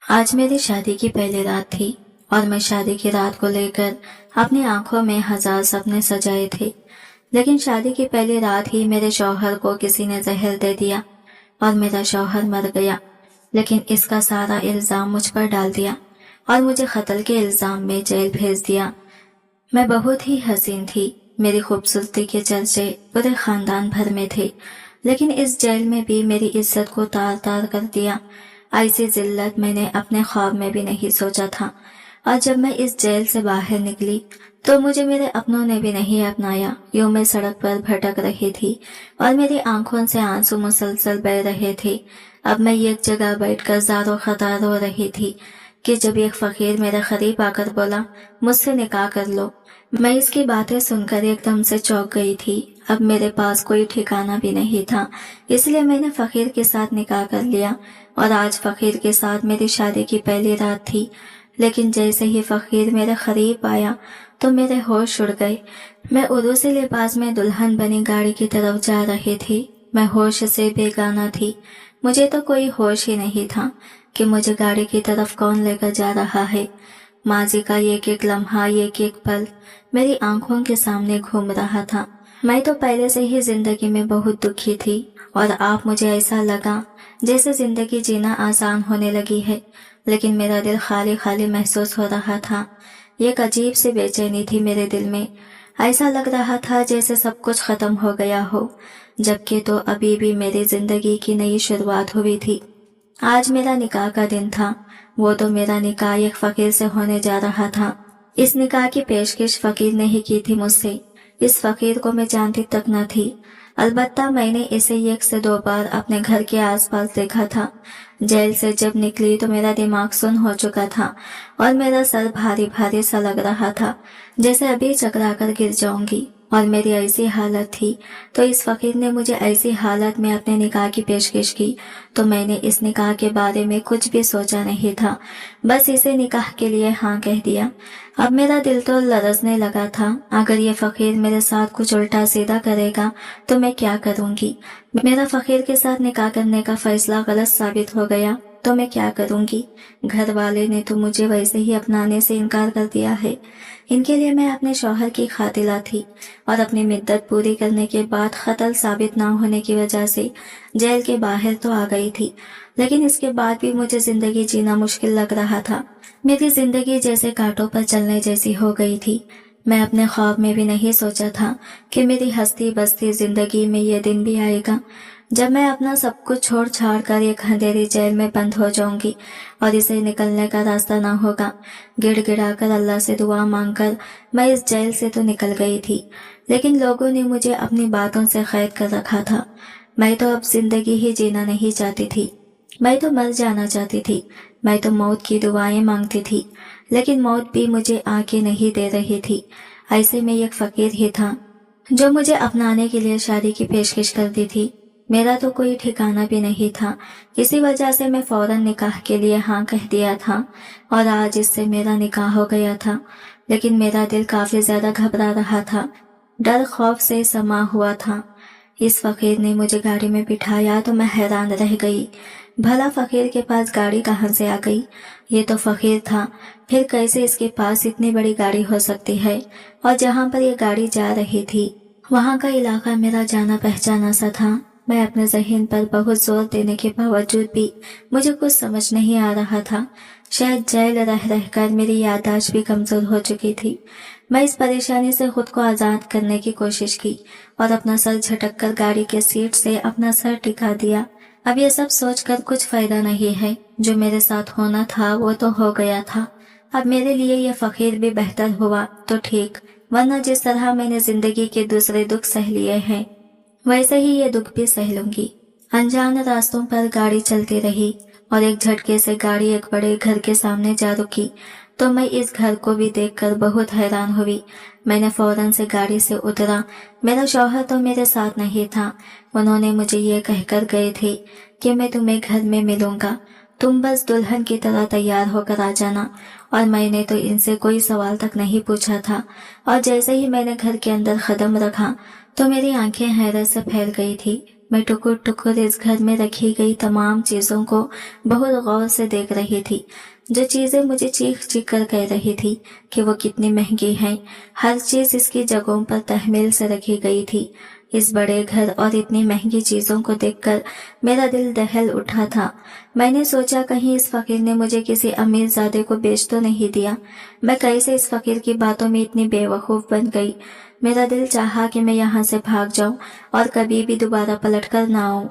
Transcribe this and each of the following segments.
आज मेरी शादी की पहली रात थी और मैं शादी की रात को लेकर अपनी आंखों में हजार सपने सजाए थे। लेकिन शादी की पहली रात ही मेरे शौहर को किसी ने जहर दे दिया और मेरा शौहर मर गया। लेकिन इसका सारा इल्जाम मुझ पर डाल दिया और मुझे कत्ल के इल्जाम में जेल भेज दिया। मैं बहुत ही हसीन थी, मेरी खूबसूरती के चर्चे पूरे खानदान भर में थे, लेकिन इस जेल में भी मेरी इज्जत को तार तार कर दिया। ऐसी जिल्लत मैंने अपने ख्वाब में भी नहीं सोचा था। और जब मैं इस जेल से बाहर निकली तो मुझे मेरे अपनों ने भी नहीं अपनाया। यूं मैं सड़क पर भटक रही थी और मेरी आंखों से आंसू मुसलसल बह रहे थे। अब मैं एक जगह बैठकर ज़ारो खतार रो रही थी कि जब एक फकीर मेरे करीब आकर बोला, मुझसे निकाह कर लो। मैं इसकी बातें सुनकर एकदम से चौंक गई थी। अब मेरे पास कोई ठिकाना भी नहीं था, इसलिए मैंने फकीर के साथ निकाह कर लिया और आज फकीर के साथ मेरी शादी की पहली रात थी। लेकिन जैसे ही फकीर मेरे करीब आया तो मेरे होश उड़ गए। मैं उर्दू लिबास में दुल्हन बनी गाड़ी की तरफ जा रही थी। मैं होश से बेगाना थी। मुझे तो कोई होश ही नहीं था कि मुझे गाड़ी की तरफ कौन लेकर जा रहा है। माजी का एक एक लम्हा, एक एक पल मेरी आंखों के सामने घूम रहा था। मैं तो पहले से ही जिंदगी में बहुत दुखी थी और आप मुझे ऐसा लगा जैसे जिंदगी जीना आसान होने लगी है, लेकिन मेरा दिल खाली खाली महसूस हो रहा था। एक अजीब सी बेचैनी थी मेरे दिल में। ऐसा लग रहा था जैसे सब कुछ खत्म हो गया हो, जबकि तो अभी भी मेरी जिंदगी की नई शुरुआत हुई थी। आज मेरा निकाह का दिन था। वो तो मेरा निकाह एक फकीर से होने जा रहा था। इस निकाह की पेशकश फकीर ने ही की थी मुझसे। इस फकीर को मैं जानती तक न थी। अलबत्ता मैंने इसे एक से दो बार अपने घर के आसपास देखा था। जेल से जब निकली तो मेरा दिमाग सुन्न हो चुका था और मेरा सर भारी भारी सा लग रहा था, जैसे अभी चकरा कर गिर जाऊंगी। और मेरी ऐसी हालत थी तो इस फकीर ने मुझे ऐसी हालत में अपने निकाह की पेशकश की तो मैंने इस निकाह के बारे में कुछ भी सोचा नहीं था, बस इसे निकाह के लिए हाँ कह दिया। अब मेरा दिल तो लरजने लगा था। अगर ये फकीर मेरे साथ कुछ उल्टा सीधा करेगा तो मैं क्या करूंगी। मेरा फकीर के साथ निकाह करने का फैसला गलत साबित हो गया तो मैं क्या करूंगी। घर वाले ने तो मुझे वैसे ही अपनाने से इनकार कर दिया है। इनके लिए मैं अपने शौहर की खातिला थी और अपनी मिद्दत पूरी करने के बाद कत्ल साबित ना होने की वजह से जेल के बाहर तो आ गई थी, लेकिन इसके बाद भी मुझे जिंदगी जीना मुश्किल लग रहा था। मेरी जिंदगी जैसे कांटों पर चलने जैसी हो गई थी। मैं अपने ख्वाब में भी नहीं सोचा था कि मेरी हंसती बसती जिंदगी में ये दिन भी आएगा जब मैं अपना सब कुछ छोड़ छाड़ कर एक अंधेरी जेल में बंद हो जाऊंगी और इसे निकलने का रास्ता ना होगा। गिड़गिड़ा कर अल्लाह से दुआ मांगकर मैं इस जेल से तो निकल गई थी, लेकिन लोगों ने मुझे अपनी बातों से कैद कर रखा था। मैं तो अब जिंदगी ही जीना नहीं चाहती थी। मैं तो मर जाना चाहती थी। मैं तो मौत की दुआएं मांगती थी, लेकिन मौत भी मुझे आके नहीं दे रही थी। ऐसे में एक फकीर ही था जो मुझे अपनाने के लिए शादी की पेशकश कर दी थी। मेरा तो कोई ठिकाना भी नहीं था, इसी वजह से मैं फौरन निकाह के लिए हाँ कह दिया था और आज इससे मेरा निकाह हो गया था। लेकिन मेरा दिल काफी ज्यादा घबरा रहा था, डर खौफ से समा हुआ था। इस फकीर ने मुझे गाड़ी में बिठाया तो मैं हैरान रह गई। भला फकीर के पास गाड़ी कहाँ से आ गई। ये तो फकीर था, फिर कैसे इसके पास इतनी बड़ी गाड़ी हो सकती है। और जहाँ पर ये गाड़ी जा रही थी वहाँ का इलाका मेरा जाना पहचाना सा था। मैं अपने ज़हन पर बहुत जोर देने के बावजूद भी मुझे कुछ समझ नहीं आ रहा था। शायद जेल रह रहकर मेरी याददाश्त भी कमजोर हो चुकी थी। मैं इस परेशानी से खुद को आजाद करने की कोशिश की और अपना सर झटक कर गाड़ी के सीट से अपना सर टिका दिया। अब ये सब सोचकर कुछ फायदा नहीं है। जो मेरे साथ होना था वो तो हो गया था। अब मेरे लिए ये फकीर भी बेहतर हुआ तो ठीक, वरना जिस तरह मैंने जिंदगी के दूसरे दुख सह लिए हैं वैसे ही ये दुख भी सह लूंगी। अनजान रास्तों पर गाड़ी चलती रही और एक झटके से गाड़ी एक बड़े घर के सामने जा रुकी तो मैं इस घर को भी देखकर बहुत हैरान हुई। मैंने फौरन से गाड़ी से उतरा। मेरा शौहर तो मेरे साथ नहीं था। उन्होंने मुझे ये कहकर गए थे कि मैं तुम्हें घर में मिलूंगा, तुम बस दुल्हन की तरह तैयार होकर आ जाना। और मैंने तो इनसे कोई सवाल तक नहीं पूछा था और जैसे ही मैंने घर के अंदर कदम रखा तो मेरी आंखें हैरत से फैल गई थी। मैं टुकुर टुकुर इस घर में रखी गई तमाम चीजों को बहुत गौर से देख रही थी। जो चीजें मुझे चीख चीख कर कह रही थी कि वो कितनी महंगी हैं, हर चीज इसकी जगहों पर तहमील से रखी गई थी। इस बड़े घर और इतनी महंगी चीजों को देखकर मेरा दिल दहल उठा था। मैंने सोचा कहीं इस फकीर ने मुझे किसी अमीरजादे को बेच तो नहीं दिया। मैं कैसे इस फकीर की बातों में इतनी बेवकूफ बन गई। मेरा दिल चाहा कि मैं यहाँ से भाग जाऊं और कभी भी दोबारा पलट कर ना आऊं।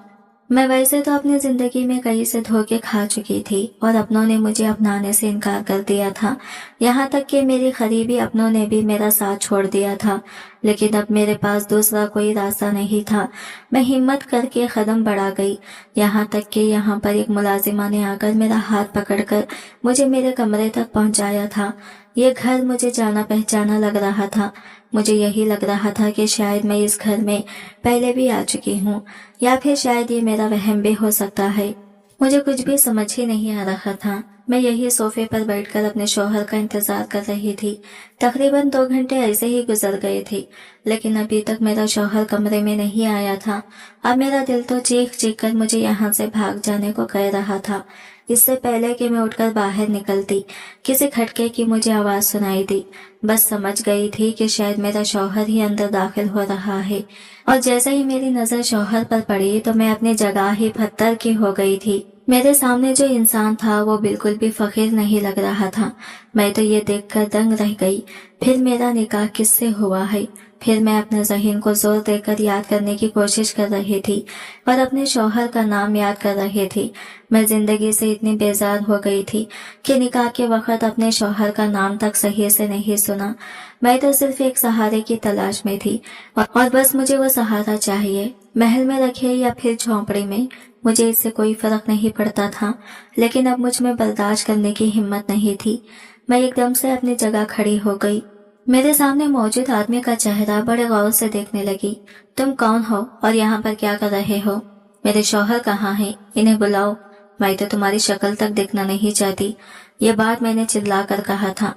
मैं वैसे तो अपनी जिंदगी में कई से धोखे खा चुकी थी और अपनों ने मुझे अपनाने से इनकार कर दिया था। यहाँ तक कि मेरी करीबी अपनों ने भी मेरा साथ छोड़ दिया था। लेकिन अब मेरे पास दूसरा कोई रास्ता नहीं था। मैं हिम्मत करके कदम बढ़ा गई। यहाँ तक कि यहाँ पर एक मुलाजिमा ने आकर मेरा हाथ पकड़कर मुझे मेरे कमरे तक पहुँचाया था। ये घर मुझे जाना पहचाना लग रहा था। मुझे यही लग रहा था कि शायद मैं इस घर में पहले भी आ चुकी हूँ, या फिर शायद ये मेरा वहम भी हो सकता है। मुझे कुछ भी समझ ही नहीं आ रहा था। मैं यही सोफे पर बैठकर अपने शौहर का इंतजार कर रही थी। तकरीबन 2 घंटे ऐसे ही गुजर गए थे, लेकिन अभी तक मेरा शौहर कमरे में नहीं आया था। अब मेरा दिल तो चीख चीख कर मुझे यहाँ से भाग जाने को कह रहा था। इससे पहले कि मैं उठकर बाहर निकलती, किसी खटके की मुझे आवाज सुनाई दी। बस समझ गई थी कि शायद मेरा शौहर ही अंदर दाखिल हो रहा है, और जैसे ही मेरी नजर शौहर पर पड़ी तो मैं अपनी जगह ही पत्थर की हो गई थी। मेरे सामने जो इंसान था वो बिल्कुल भी फकीर नहीं लग रहा था। मैं तो ये देखकर दंग रह गई। फिर मेरा निकाह किससे हुआ है? फिर मैं अपने ज़हन को जोर देकर याद करने की कोशिश कर रही थी और अपने शौहर का नाम याद कर रही थी। मैं जिंदगी से इतनी बेजार हो गई थी कि निकाह के वक्त अपने शौहर का नाम तक सही से नहीं सुना। मैं तो सिर्फ एक सहारे की तलाश में थी, और बस मुझे वो सहारा चाहिए। महल में रखे या फिर झोंपड़ी में, मुझे इससे कोई फर्क नहीं पड़ता था। लेकिन अब मुझ में बर्दाश्त करने की हिम्मत नहीं थी। मैं एकदम से अपनी जगह खड़ी हो गई। मेरे सामने मौजूद आदमी का चेहरा बड़े गौर से देखने लगी। तुम कौन हो और यहाँ पर क्या कर रहे हो? मेरे शौहर कहाँ हैं? इन्हें बुलाओ। मैं तो तुम्हारी शक्ल तक देखना नहीं चाहती। ये बात मैंने चिल्ला कर कहा था।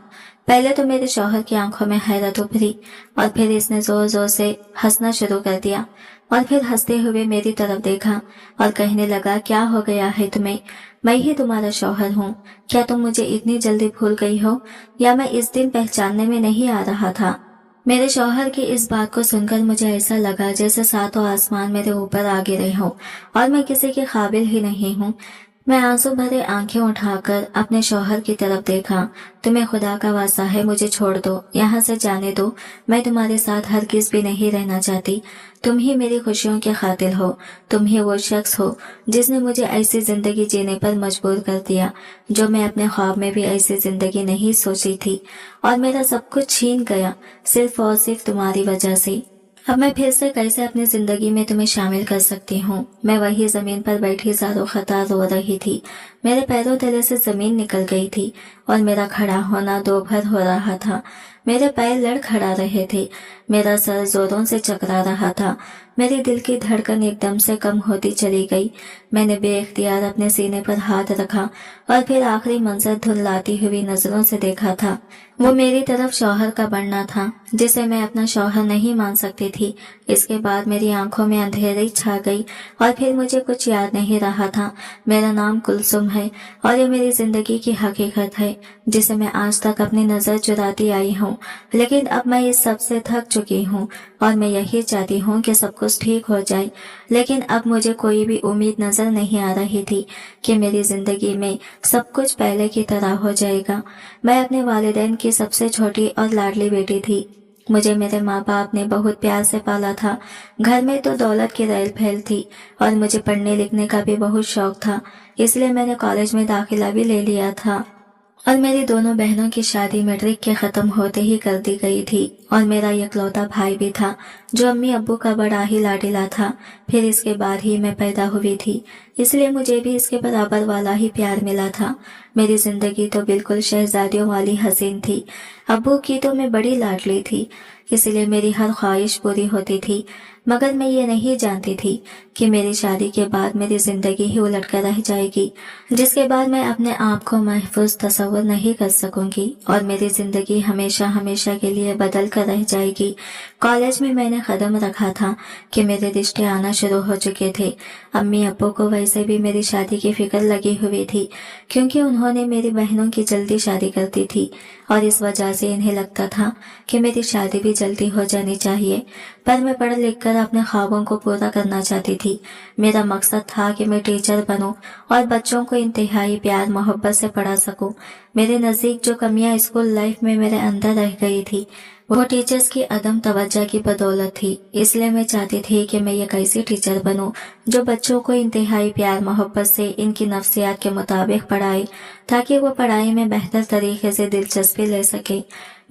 पहले तो मेरे शौहर की आंखों में हैरत उभरी, और फिर इसने जोर जोर से हंसना शुरू कर दिया, और फिर हंसते हुए मेरी तरफ देखा और कहने लगा, क्या हो गया है तुम्हें? मैं ही तुम्हारा शौहर हूँ। क्या तुम मुझे इतनी जल्दी भूल गई हो, या मैं इस दिन पहचानने में नहीं आ रहा था? मेरे शौहर की इस बात को सुनकर मुझे ऐसा लगा जैसे सातों आसमान मेरे ऊपर आ गिरे हों और मैं किसी के काबिल ही नहीं हूँ। मैं आंसू भरे आंखें उठाकर अपने शौहर की तरफ देखा। तुम्हें खुदा का वास्ता है, मुझे छोड़ दो, यहाँ से जाने दो। मैं तुम्हारे साथ हरगिज भी नहीं रहना चाहती। तुम ही मेरी खुशियों के कातिल हो। तुम ही वो शख्स हो जिसने मुझे ऐसी जिंदगी जीने पर मजबूर कर दिया जो मैं अपने ख्वाब में भी ऐसी जिंदगी नहीं सोची थी, और मेरा सब कुछ छीन गया सिर्फ और सिर्फ तुम्हारी वजह से। अब मैं फिर से कैसे अपनी जिंदगी में तुम्हें शामिल कर सकती हूँ? मैं वही जमीन पर बैठी ज़ारो खतार रो रही थी। मेरे पैरों तले से जमीन निकल गई थी और मेरा खड़ा होना दो भर हो रहा था। मेरे पैर लड़खड़ा रहे थे। मेरा सर जोरों से चकरा रहा था। मेरे दिल की धड़कन एकदम से कम होती चली गई। मैंने बेइख्तियार अपने सीने पर हाथ रखा और फिर आखिरी मंजर धुंधलाती हुई नजरों से देखा था। वो मेरी तरफ शौहर का बढ़ना था जिसे मैं अपना शौहर नहीं मान सकती थी। इसके बाद मेरी आंखों में अंधेरी छा गई और फिर मुझे कुछ याद नहीं रहा था। मेरा नाम कुलसुम है और ये मेरी जिंदगी की हकीकत है जिसे मैं आज तक अपनी नजर चुराती आई हूँ। लेकिन अब मैं इस सब से थक चुकी हूँ और मैं यही चाहती हूँ कि सब कुछ ठीक हो जाए। लेकिन अब मुझे कोई भी उम्मीद नजर नहीं आ रही थी कि मेरी जिंदगी में सब कुछ पहले की तरह हो जाएगा। मैं अपने वालिदैन की सबसे छोटी और लाडली बेटी थी। मुझे मेरे माँ बाप ने बहुत प्यार से पाला था। घर में तो दौलत की रेल फैल थी और मुझे पढ़ने लिखने का भी बहुत शौक था, इसलिए मैंने कॉलेज में दाखिला भी ले लिया था। और मेरी दोनों बहनों की शादी मैट्रिक के खत्म होते ही कर दी गई थी और मेरा इकलौता भाई भी था जो अम्मी अब्बू का बड़ा ही लाडला था। फिर इसके बाद ही मैं पैदा हुई थी, इसलिए मुझे भी इसके बराबर वाला ही प्यार मिला था। मेरी जिंदगी तो बिल्कुल शहजादियों वाली हसीन थी। अब्बू की तो मैं बड़ी लाडली थी, इसलिए मेरी हर ख्वाहिश पूरी होती थी। मगर मैं ये नहीं जानती थी कि मेरी शादी के बाद मेरी जिंदगी ही उलट कर रह जाएगी, जिसके बाद मैं अपने आप को महफूज तस्वुर नहीं कर सकूंगी और मेरी जिंदगी हमेशा हमेशा के लिए बदल कर रह जाएगी। कॉलेज में मैंने कदम रखा था कि मेरे रिश्ते आना शुरू हो चुके थे। अम्मी अब्बू को वैसे भी मेरी शादी की फिक्र लगी हुई थी, क्योंकि उन्होंने मेरी बहनों की जल्दी शादी कर दी थी और इस वजह से इन्हें लगता था कि मेरी शादी भी जल्दी हो जानी चाहिए। पर मैं पढ़ लिख कर अपने ख्वाबों को पूरा करना चाहती थी। मेरा मकसद था कि मैं टीचर बनूं और बच्चों को इंतहाई प्यार मोहब्बत से पढ़ा सकूं। मेरे नज़दीक जो कमियां स्कूल लाइफ में मेरे अंदर रह गई थी, वो टीचर्स की अदम तवज्जो की बदौलत थी। इसलिए मैं चाहती थी कि मैं एक ऐसी टीचर बनूं जो बच्चों को इंतहाई प्यार मोहब्बत से इनकी नफ्सियात के मुताबिक पढ़ाए, ताकि वो पढ़ाई में बेहतर तरीके से दिलचस्पी ले सके।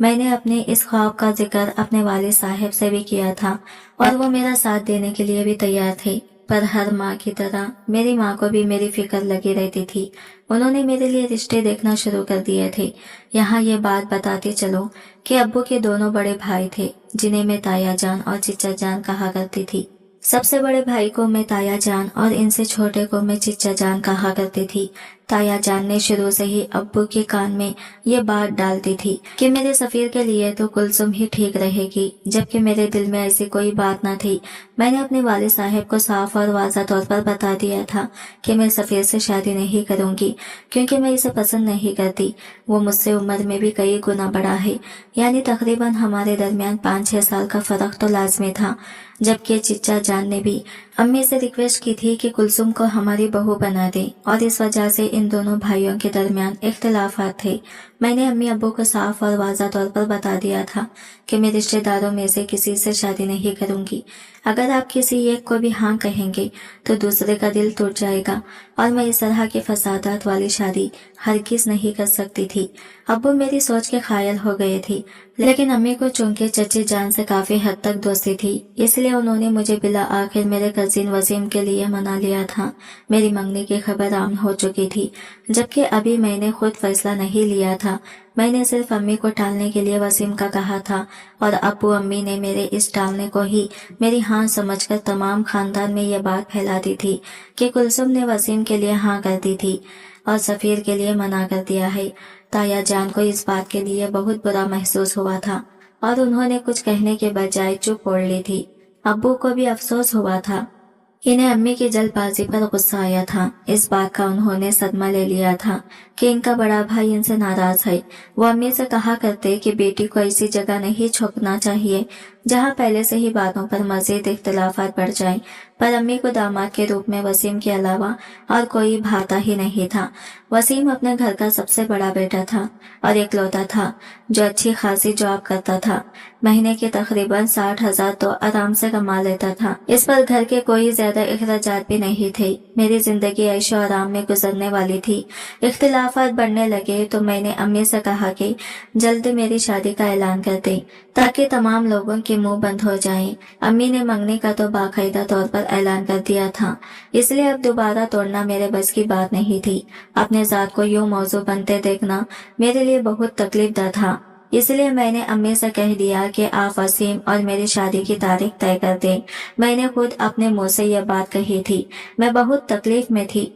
मैंने अपने इस ख्वाब का जिक्र अपने वालिद साहब से भी किया था और वो मेरा साथ देने के लिए भी तैयार थे। पर हर माँ की तरह मेरी माँ को भी मेरी फिक्र लगी रहती थी। उन्होंने मेरे लिए रिश्ते देखना शुरू कर दिए थे। यहाँ ये बात बताते चलो कि अब्बू के दोनों बड़े भाई थे, जिन्हें मैं ताया जान और चिच्चा जान कहा करती थी। सबसे बड़े भाई को मैं ताया जान और इनसे छोटे को मैं चिच्चा जान कहा करती थी। ताया जान ने शुरू से ही अब्बू के कान में ये बात डालती थी कि मेरे सफीर के लिए तो कुलसुम ही ठीक रहेगी, जबकि मेरे दिल में ऐसी कोई बात न थी। मैंने अपने वालिद साहब को साफ और वाज़ा तौर पर बता दिया था कि मैं सफीर से शादी नहीं करूंगी, क्योंकि मैं इसे पसंद नहीं करती। वो मुझसे उम्र में भी कई गुना बड़ा है, यानी तकरीबन हमारे दरमियान 5-6 साल का फर्क तो लाजमी था। जबकि चिच्चा जान ने भी अम्मी से रिक्वेस्ट की थी कि कुलसुम को हमारी बहू बना दे और इस वजह से इन दोनों भाइयों के दरमियान इख्तिलाफात थे। मैंने अम्मी अब्बू को साफ और वाज़ा तौर पर बता दिया था कि मैं रिश्तेदारों में से किसी से शादी नहीं करूंगी। अगर आप किसी एक को भी हाँ कहेंगे तो दूसरे का दिल टूट जाएगा और मैं इस तरह की फसादात वाली शादी हरगिज़ नहीं कर सकती थी। अब्बू मेरी सोच के कायल हो गए थे, लेकिन अम्मी को चूंकि चचे जान से काफी हद तक दोस्ती थी, इसलिए उन्होंने मुझे बिला आखिर मेरे कजिन वसीम के लिए मना लिया था। मेरी मंगनी की खबर आम हो चुकी थी, जबकि अभी मैंने खुद फैसला नहीं लिया था। मैंने सिर्फ अम्मी को टालने के लिए वसीम का कहा था और अब्बू अम्मी ने मेरे इस टालने को ही मेरी हाँ समझकर तमाम खानदान में ये बात फैला दी थी कि कुलसुम ने वसीम के लिए हाँ कर दी थी और सफीर के लिए मना कर दिया है। ताया जान को इस बात के लिए बहुत बुरा महसूस हुआ था और उन्होंने कुछ कहने के बजाय चुप ओढ़ ली थी। अब्बू को भी अफसोस हुआ था। इन्हें अम्मी की जल्दबाजी पर गुस्सा आया था। इस बात का उन्होंने सदमा ले लिया था कि इनका बड़ा भाई इनसे नाराज है। वो अम्मी से कहा करते कि बेटी को ऐसी जगह नहीं छोड़ना चाहिए जहां पहले से ही बातों पर मजीद इख्तिलाफात बढ़ जाएं। पर अम्मी को दामाद के रूप में वसीम के अलावा और कोई भाता ही नहीं था। वसीम अपने घर का सबसे बड़ा बेटा था और इकलौता था जो अच्छी खासी जॉब करता था। महीने के तकरीबन 60,000 तो आराम से कमा लेता था। इस पर घर के कोई ज्यादा अखराजात भी नहीं थे। मेरी जिंदगी ऐशो आराम में गुजरने वाली थी। इख्तिलाफात बढ़ने लगे तो मैंने अम्मी से कहा कि जल्द मेरी शादी का ऐलान कर दे ताकि तमाम लोगों के मुंह बंद हो जाएं। अम्मी ने मंगनी का तो बाकायदा तौर पर ऐलान कर दिया था, इसलिए अब दोबारा तोड़ना मेरे बस की बात नहीं थी। अपने जात को यूं मौजू बनते देखना मेरे लिए बहुत तकलीफदा था। इसलिए मैंने अम्मी से कह दिया कि आप वसीम और मेरी शादी की तारीख तय कर दें। मैंने खुद अपने मुंह से यह बात कही थी। मैं बहुत तकलीफ में थी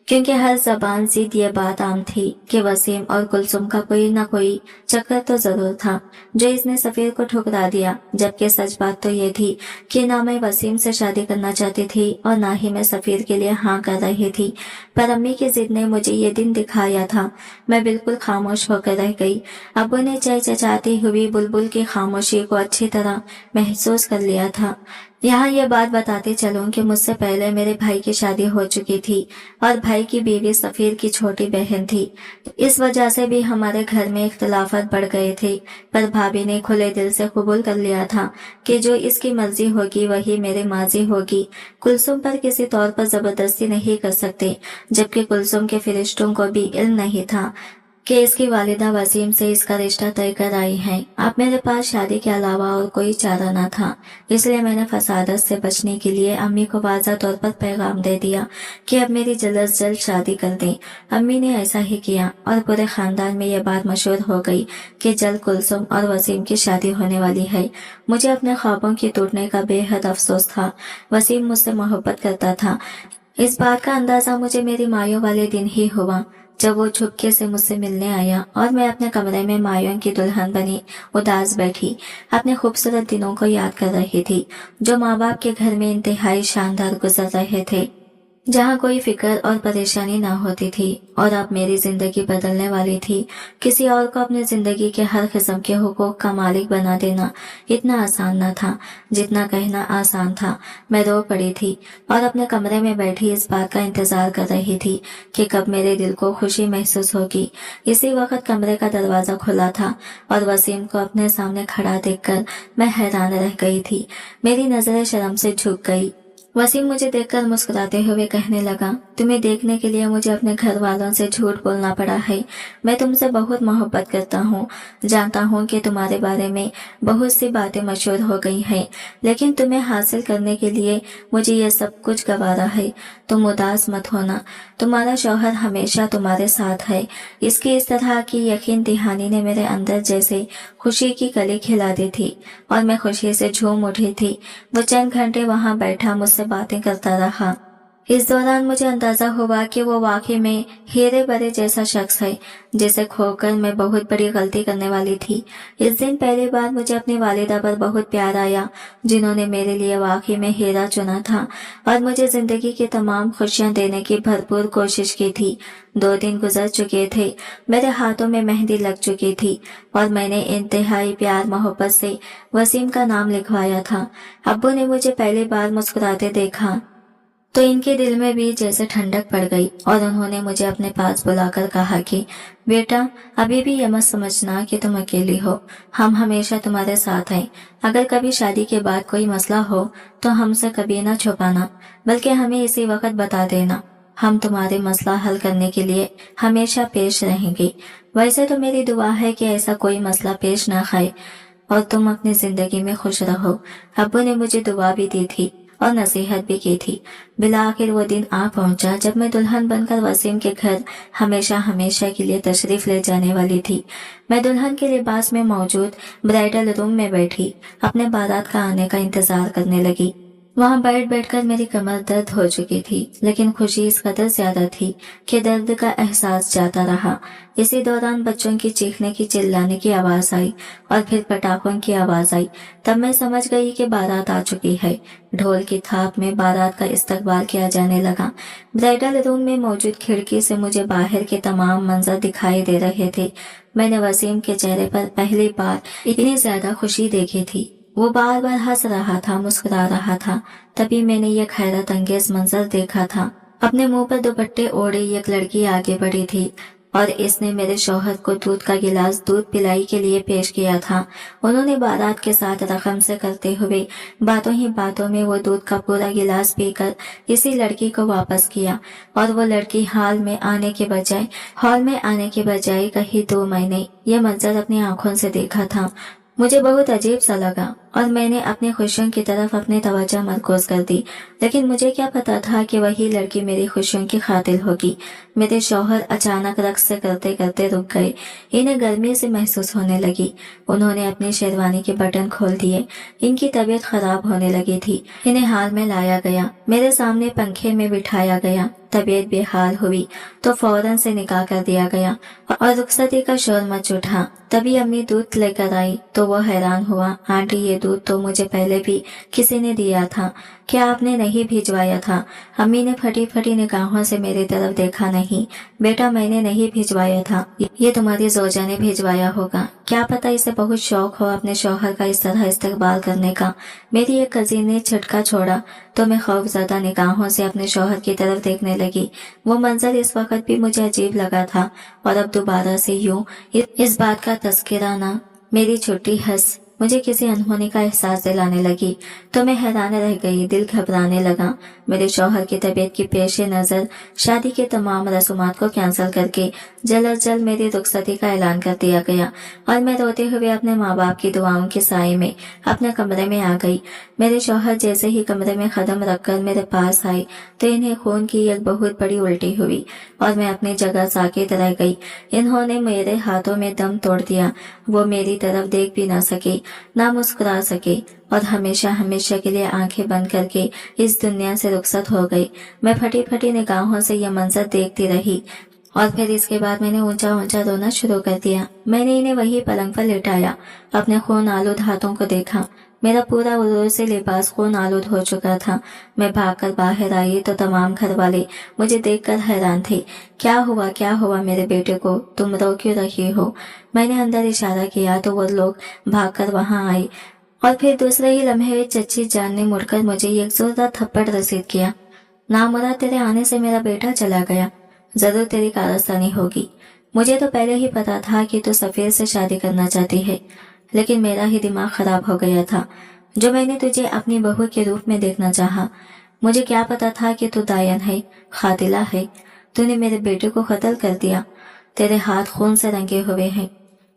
क्योंकि हर जबान से ये बात आम थी कि वसीम और कुलसुम का कोई न कोई चक्कर तो जरूर था जो इसने सफीर को ठुकरा दिया। जबकि सच बात तो ये थी कि ना मैं वसीम से शादी करना चाहती थी और ना ही मैं सफीर के लिए हाँ कर रही थी। पर अम्मी की जिद ने मुझे ये दिन दिखाया था। मैं बिल्कुल खामोश होकर रह गई। अब्बू ने चहचहाती हुई बुलबुल की खामोशी को अच्छी तरह महसूस कर लिया था। यहाँ ये बात बताते चलूं कि मुझसे पहले मेरे भाई की शादी हो चुकी थी और भाई की बीवी सफीर की छोटी बहन थी। इस वजह से भी हमारे घर में इख्तिलाफात बढ़ गए थे। पर भाभी ने खुले दिल से कबूल कर लिया था कि जो इसकी मर्जी होगी वही मेरे माजी होगी। कुलसुम पर किसी तौर पर जबरदस्ती नहीं कर सकते, जबकि कुलसुम के फरिश्तों को भी इल्म नहीं था कि इसकी वालिदा वसीम से इसका रिश्ता तय कर आई है। अब मेरे पास शादी के अलावा और कोई चारा न था, इसलिए मैंने फसादत से बचने के लिए अम्मी को वाज़ा तौर पर पैगाम दे दिया कि अब मेरी जल्द से जल्द शादी कर दें। अम्मी ने ऐसा ही किया और पूरे खानदान में यह बात मशहूर हो गई कि जल्द कुलसुम और वसीम की शादी होने वाली है। मुझे अपने ख्वाबों के टूटने का बेहद अफसोस था। वसीम मुझसे मोहब्बत करता था। इस बात का अंदाजा मुझे मेरी मायों वाले दिन ही हुआ, जब वो चुपके से मुझसे मिलने आया और मैं अपने कमरे में मायों की दुल्हन बनी उदास बैठी अपने खूबसूरत दिनों को याद कर रही थी, जो माँ बाप के घर में इंतहाई शानदार गुजर रहे थे, जहाँ कोई फिक्र और परेशानी ना होती थी। और अब मेरी जिंदगी बदलने वाली थी। किसी और को अपनी जिंदगी के हर किस्म के हुकूक का मालिक बना देना इतना आसान न था जितना कहना आसान था। मैं रो पड़ी थी और अपने कमरे में बैठी इस बात का इंतजार कर रही थी कि कब मेरे दिल को खुशी महसूस होगी। इसी वक्त कमरे का दरवाजा खुला था और वसीम को अपने सामने खड़ा देखकर मैं हैरान रह गई थी। मेरी नजरें शर्म से झुक गई। वसीम मुझे देखकर मुस्कुराते हुए कहने लगा, तुम्हें देखने के लिए मुझे अपने घर वालों से झूठ बोलना पड़ा है। मैं तुमसे बहुत मोहब्बत करता हूँ। जानता हूँ कि तुम्हारे बारे में बहुत सी बातें मशहूर हो गई हैं, लेकिन तुम्हें हासिल करने के लिए मुझे यह सब कुछ गवारा है। तुम उदास मत होना, तुम्हारा शौहर हमेशा तुम्हारे साथ है। इसकी इस तरह की यकीन दहानी ने मेरे अंदर जैसे खुशी की कली खिला दी थी और मैं खुशी से झूम उठी थी। वो चंद घंटे वहां बैठा मुझसे बातें करता रहा। इस दौरान मुझे अंदाजा हुआ कि वो वाकई में हीरे भरे जैसा शख्स है, जिसे खोकर मैं बहुत बड़ी गलती करने वाली थी। इस दिन पहली बार मुझे अपनी वालिदा पर बहुत प्यार आया, जिन्होंने मेरे लिए वाकई में हीरा चुना था और मुझे जिंदगी की तमाम खुशियां देने की भरपूर कोशिश की थी। 2 दिन गुजर चुके थे, मेरे हाथों में मेहंदी लग चुकी थी और मैंने इंतहाई प्यार मोहब्बत से वसीम का नाम लिखवाया था। अब्बू ने मुझे पहली बार मुस्कुराते देखा तो इनके दिल में भी जैसे ठंडक पड़ गई और उन्होंने मुझे अपने पास बुलाकर कहा कि बेटा, अभी भी ये मत समझना कि तुम अकेली हो। हम हमेशा तुम्हारे साथ हैं। अगर कभी शादी के बाद कोई मसला हो तो हमसे कभी ना छुपाना, बल्कि हमें इसी वक्त बता देना। हम तुम्हारे मसला हल करने के लिए हमेशा पेश रहेंगे। वैसे तो मेरी दुआ है कि ऐसा कोई मसला पेश ना आए और तुम अपनी जिंदगी में खुश रहो। अब्बू ने मुझे दुआ भी दी थी और नसीहत भी की थी। बिला आखिर वो दिन आ पहुंचा जब मैं दुल्हन बनकर वसीम के घर हमेशा हमेशा के लिए तशरीफ ले जाने वाली थी। मैं दुल्हन के लिबास में मौजूद ब्राइडल रूम में बैठी अपने बारात का आने का इंतजार करने लगी। वहां बैठकर मेरी कमर दर्द हो चुकी थी, लेकिन खुशी इस कदर ज्यादा थी कि दर्द का एहसास जाता रहा। इसी दौरान बच्चों की चीखने की चिल्लाने की आवाज आई और फिर पटाखों की आवाज आई। तब मैं समझ गई कि बारात आ चुकी है। ढोल की थाप में बारात का इस्तकबाल किया जाने लगा। ब्राइडल रूम में मौजूद खिड़की से मुझे बाहर के तमाम मंजर दिखाई दे रहे थे। मैंने वसीम के चेहरे पर पहली बार इतनी ज्यादा खुशी देखी थी। वो बार बार हंस रहा था, मुस्कुरा रहा था। तभी मैंने ये हैरत अंगेज मंजर देखा था। अपने मुंह पर दुपट्टे ओढ़े एक लड़की आगे बढ़ी थी और इसने मेरे शौहर को दूध का गिलास दूध पिलाई के लिए पेश किया था। उन्होंने बारात के साथ रकम से करते हुए बातों ही बातों में वो दूध का पूरा गिलास पीकर इसी लड़की को वापस किया और वो लड़की हॉल में आने के बजाय कहीं 2 महीने ये मंजर अपनी आंखों से देखा था। मुझे बहुत अजीब सा लगा और मैंने अपनी खुशियों की तरफ अपनी तवज्जो मरकूज कर दी, लेकिन मुझे क्या पता था कि वही लड़की मेरी खुशियों की खातिर होगी। मेरे शौहर अचानक रक्स से करते करते रुक गए। इन्हें गर्मी से महसूस होने लगी। उन्होंने अपनी शेरवानी के बटन खोल दिए। इनकी तबीयत खराब होने लगी थी। इन्हें हाल में लाया गया, मेरे सामने पंखे में बिठाया गया। तबीयत बेहाल हुई तो फौरन से निकाह कर दिया गया और रुखसती का शोर मच उठा। तभी अम्मी दूध लेकर आई तो वो हैरान हुआ, आंटी ये दूध तो मुझे पहले भी किसी ने दिया था, क्या आपने नहीं भिजवाया था? अम्मी ने फटी फटी निगाहों से मेरी तरफ देखा। नहीं बेटा, मैंने नहीं भिजवाया था, ये तुम्हारी जोजा ने भिजवाया होगा। क्या पता इसे बहुत शौक हो अपने शौहर का इस तरह इस्तकबाल करने का। मेरी एक कजीन ने झटका छोड़ा तो मैं खौफजदा निगाहों से अपने शौहर की तरफ देखने लगी। वो मंजर इस वक्त भी मुझे अजीब लगा था और अब दोबारा से यूं इस बात का तस्करा ना। मेरी छोटी हंस मुझे किसी अनहोनी का एहसास दिलाने लगी तो मैं हैरान रह गई, दिल घबराने लगा। मेरे शौहर की तबीयत की पेश नज़र शादी के तमाम रसूमात को कैंसिल करके जल्द जल्द मेरी रुखसती का ऐलान कर दिया गया और मैं रोते हुए अपने माँ बाप की दुआओं के साए में अपने कमरे में आ गई। मेरे शौहर जैसे ही कमरे में कदम रखकर मेरे पास आए तो इन्हें खून की एक बहुत बड़ी उल्टी हुई और मैं अपनी जगह साकित रह गई। इन्होंने मेरे हाथों में दम तोड़ दिया। वो मेरी तरफ देख भी ना सके, ना मुस्कुरा सके और हमेशा हमेशा के लिए आंखें बंद करके इस दुनिया से रुखसत हो गई। मैं फटी फटी निगाहों से यह मंजर देखती रही और फिर इसके बाद मैंने ऊंचा ऊंचा रोना शुरू कर दिया। मैंने इन्हें वही पलंग पर लिटाया, अपने खून आलूद हाथों को देखा। मेरा पूरा उज़ू से लिबास खून आलूद हो चुका था। मैं भागकर बाहर आई तो तमाम घर वाले मुझे देखकर हैरान थे। क्या हुआ मेरे बेटे को, तुम रो क्यों रही हो? मैंने अंदर इशारा किया तो वो लोग भागकर वहां आए और फिर दूसरे ही लम्हे चच्ची जान ने मुड़कर मुझे एक जोरदार थप्पड़ रसीद किया। नामुराद तेरे आने से मेरा बेटा चला गया, जरूर तेरी कारस्तानी होगी। मुझे तो पहले ही पता था कि तू सफीर से शादी करना चाहती है, लेकिन मेरा ही दिमाग खराब हो गया था जो मैंने तुझे अपनी बहू के रूप में देखना चाहा। मुझे क्या पता था कि तू दायन है, खातिला है। तूने मेरे बेटे को कत्ल कर दिया। तेरे हाथ खून से रंगे हुए हैं।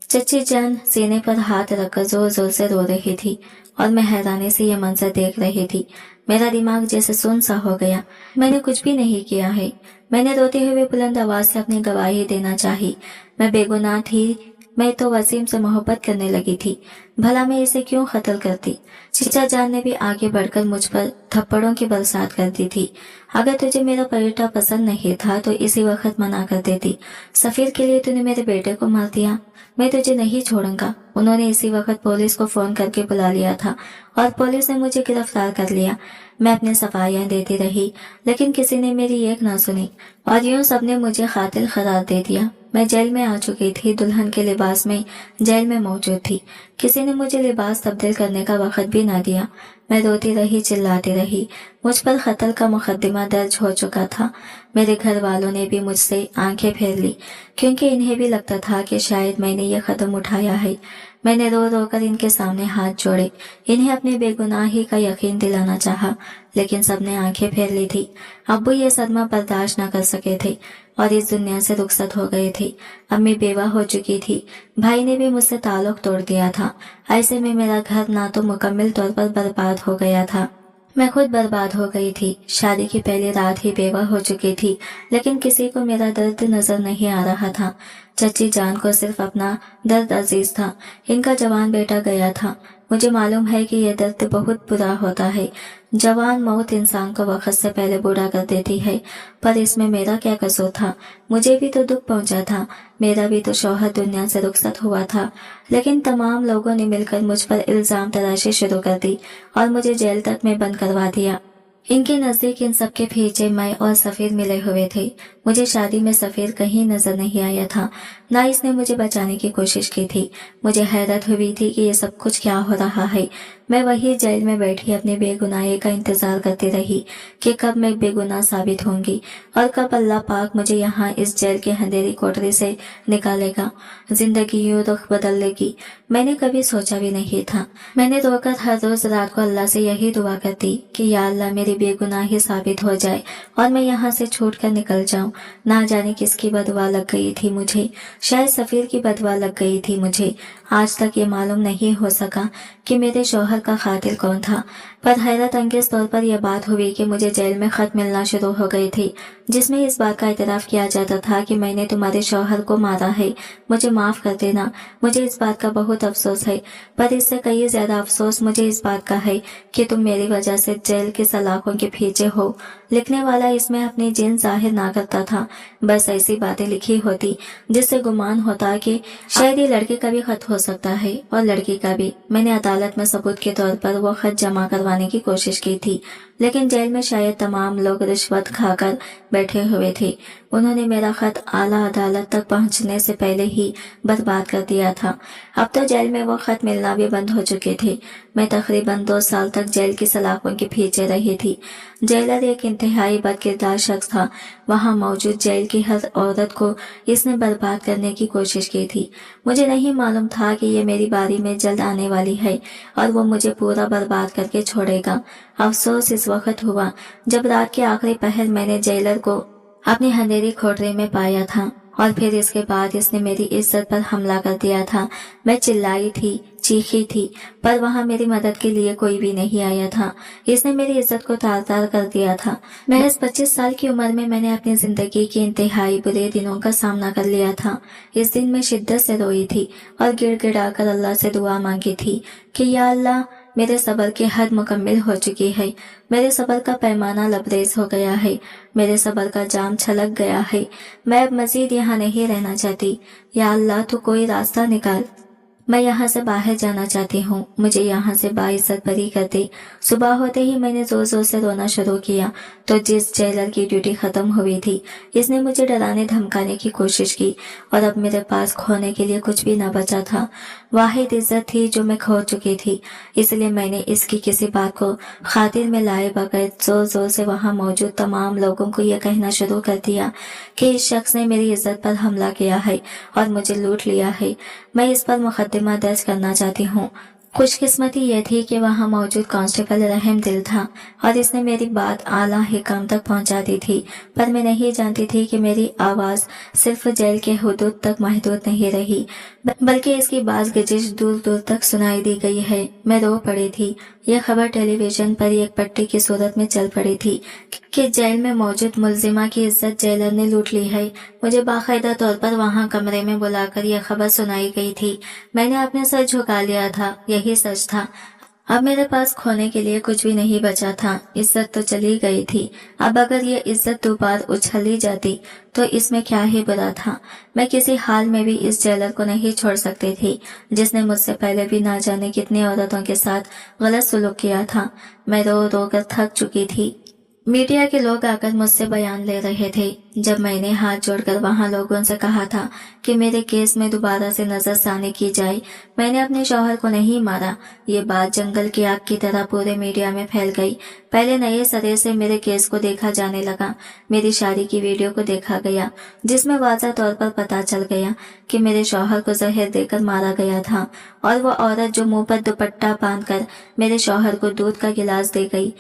चच्ची जान सीने पर हाथ रखकर जोर जोर से रो रही थी और मैं हैरानी से यह मंजर देख रही थी। मेरा दिमाग जैसे सुन सा हो गया। मैंने कुछ भी नहीं किया है। मैंने रोते हुए बुलंद आवाज से अपनी गवाही देना चाही। मैं बेगुनाह थी। मैं तो वसीम से मोहब्बत करने लगी थी। भला मैं इसे क्यों कत्ल करती? चचा जान ने भी आगे बढ़कर मुझ पर थप्पड़ों की बरसात कर दी थी। अगर तुझे मेरा परिटा पसंद नहीं था तो इसी वक्त मना कर देती। सफीर के लिए तूने मेरे बेटे को मार दिया। मैं तुझे नहीं छोड़ूंगा। उन्होंने इसी वक्त पुलिस को फोन करके बुला लिया था और पुलिस ने मुझे गिरफ्तार कर लिया। मैं अपने सफाइयां देती रही, लेकिन किसी ने मेरी एक ना सुनी और यूं सबने मुझे कातिल करार दे दिया। मैं जेल में आ चुकी थी, दुल्हन के लिबास में जेल में मौजूद थी। किसी ने मुझे लिबास तब्दील करने का वक्त भी ना दिया। मैं रोती रही, चिल्लाती रही। मुझ पर कत्ल का मुकदमा दर्ज हो चुका था। मेरे घर वालों ने भी मुझसे आंखें फेर ली, क्योंकि इन्हें भी लगता था कि शायद मैंने ये कदम उठाया है। मैंने रो रो कर इनके सामने हाथ जोड़े, इन्हें अपनी बेगुनाही का यकीन दिलाना चाहा, लेकिन सबने आंखें फेर ली थी। अब्बू ये सदमा बर्दाश्त न कर सके थे और इस दुनिया से रुखसत हो गए थे। अम्मी बेवा हो चुकी थी। भाई ने भी मुझसे ताल्लुक तोड़ दिया था। ऐसे में मेरा घर ना तो मुकम्मल तौर पर बर्बाद हो गया था, मैं खुद बर्बाद हो गई थी। शादी की पहली रात ही बेवा हो चुकी थी, लेकिन किसी को मेरा दर्द नजर नहीं आ रहा था। चच्ची जान को सिर्फ अपना दर्द अजीज था। इनका जवान बेटा गया था। मुझे मालूम है कि यह दर्द बहुत बुरा होता है। जवान मौत इंसान को वक्त से पहले बूढ़ा कर देती है, पर इसमें मेरा क्या कसूर था? मुझे भी तो दुख पहुंचा था। मेरा भी तो शौहर दुनिया से रुखसत हुआ था। लेकिन तमाम लोगों ने मिलकर मुझ पर इल्जाम तराशी शुरू कर दी और मुझे जेल तक में बंद करवा दिया। इनके नजदीक इन सबके पीछे मैं और सफीर मिले हुए थे। मुझे शादी में सफीर कहीं नजर नहीं आया था, ना इसने मुझे बचाने की कोशिश की थी। मुझे हैरत हुई थी कि ये सब कुछ क्या हो रहा है। मैं वही जेल में बैठी अपनी बेगुनाही का इंतजार करती रही कि कब मैं बेगुनाह साबित होंगी और कब अल्लाह पाक मुझे यहाँ इस जेल के अंधेरी कोठरी से निकालेगा, जिंदगी यूं रुख बदल लेगी। मैंने कभी सोचा भी नहीं था। मैंने रोकर हर रोज रात को अल्लाह से यही दुआ करती कि या अल्लाह मेरी बेगुनाही साबित हो जाए और मैं यहाँ से छूट कर निकल जाऊं। ना जाने किसकी बदवा लग गई थी मुझे, शायद सफीर की बदवा लग गई थी मुझे। आज तक ये मालूम नहीं हो सका कि मेरे शौहर का कातिल कौन था, पर हैरत अंगेज तौर पर यह बात हुई कि मुझे जेल में खत मिलना शुरू हो गए थे, जिसमें इस बात का इतराफ किया जाता था कि मैंने तुम्हारे शौहर को मारा है, मुझे माफ कर देना। मुझे इस बात का बहुत अफसोस है, पर इससे कई ज्यादा अफसोस मुझे इस बात का है कि तुम मेरी वजह से जेल के सलाखों के पीछे हो। लिखने वाला इसमें अपनी जिन जाहिर ना करता था, बस ऐसी बातें लिखी होती जिससे गुमान होता कि शायद ये लड़के का भी खत हो सकता है और लड़की का भी। मैंने अदालत में सबूत के तौर पर वो खत जमा करवाने की कोशिश की थी, लेकिन जेल में शायद तमाम लोग रिश्वत खाकर बैठे हुए थे। उन्होंने मेरा खत आला अदालत तक पहुंचने से पहले ही बर्बाद कर दिया था। अब तो जेल में वो खत मिलना भी बंद हो चुके थे। मैं तकरीबन 2 साल तक जेल की सलाखों के पीछे रही थी। जेलर एक इंतहाई बदकिरदार शख्स था। वहां मौजूद जेल की हर औरत को इसने बर्बाद करने की कोशिश की थी। मुझे नहीं मालूम था कि ये मेरी बारी में जल्द आने वाली है और वो मुझे पूरा बर्बाद करके छोड़ेगा। अफसोस इस वक्त हुआ जब रात के आखिरी पहर मैंने जेलर को अपनी अंधेरी कोठरी में पाया था और फिर इसके बाद इसने मेरी इज्जत पर हमला कर दिया था। मैं चिल्लाई थी, चीखी थी, पर वहां मेरी मदद के लिए कोई भी नहीं आया था। इसने मेरी इज्जत को तार तार कर दिया था। महज 25 साल की उम्र में मैंने अपनी जिंदगी के इंतहाई बुरे दिनों का सामना कर लिया था। इस दिन मैं शिद्दत से रोई थी और गिड़गिड़ा कर अल्लाह से दुआ मांगी थी कि या अल्लाह, मेरे सब्र की हद मुकम्मिल हो चुकी है। मेरे सब्र का पैमाना लबरेज हो गया है। मेरे सब्र का जाम छलक गया है। मैं अब मजीद यहाँ नहीं रहना चाहती। या अल्लाह, तू कोई रास्ता निकाल। मैं यहाँ से बाहर जाना चाहती हूँ। मुझे यहाँ से बाइज्जत बरी कर दे। सुबह होते ही मैंने जोर जोर से रोना शुरू किया तो जिस जेलर की ड्यूटी खत्म हुई थी इसने मुझे डराने धमकाने की कोशिश की और अब मेरे पास खोने के लिए कुछ भी न बचा था। वाहिद इज्जत थी जो मैं खो चुकी थी। इसलिए मैंने इसकी किसी बात को खातिर में लाए बगैर जोर जोर से वहां मौजूद तमाम लोगों को यह कहना शुरू कर दिया कि इस शख्स ने मेरी इज्जत पर हमला किया है और मुझे लूट लिया है। मैं इस पर मुकदमा दर्ज करना चाहती हूँ। खुशकिस्मती यह थी कि वहां मौजूद कांस्टेबल रहम दिल था और इसने मेरी बात आला हिकाम तक पहुंचा दी थी, पर मैं नहीं जानती थी कि मेरी आवाज सिर्फ जेल के हुदूद तक महदूद नहीं रही, बल्कि इसकी बाज गजिश दूर दूर तक सुनाई दी गई है। मैं रो पड़ी थी। यह खबर टेलीविजन पर एक पट्टी की सूरत में चल पड़ी थी कि जेल में मौजूद मुलजिमा की इज्जत जेलर ने लूट ली है। मुझे बाकायदा तौर पर वहां कमरे में बुलाकर यह खबर सुनाई गई थी। मैंने अपने सर झुका लिया था। यही सच था। अब मेरे पास खोने के लिए कुछ भी नहीं बचा था। इज्जत तो चली गई थी। अब अगर ये इज्जत दोबारा उछली जाती तो इसमें क्या ही बुरा था। मैं किसी हाल में भी इस जेलर को नहीं छोड़ सकती थी जिसने मुझसे पहले भी ना जाने कितनी औरतों के साथ गलत सलूक किया था। मैं रो रो कर थक चुकी थी। मीडिया के लोग आकर मुझसे बयान ले रहे थे। जब मैंने हाथ जोड़कर वहां लोगों से कहा था कि मेरे केस में दोबारा से नजरसानी की जाए, मैंने अपने शौहर को नहीं मारा, ये बात जंगल की आग की तरह पूरे मीडिया में फैल गई। पहले नए सिरे से मेरे केस को देखा जाने लगा। मेरी शादी की वीडियो को देखा गया जिसमें वाज़ह तौर पर पता चल गया कि मेरे शौहर को जहर देकर मारा गया था और वो औरत जो मुंह पर दुपट्टा बांधकर मेरे शौहर को दूध का गिलास दे गई,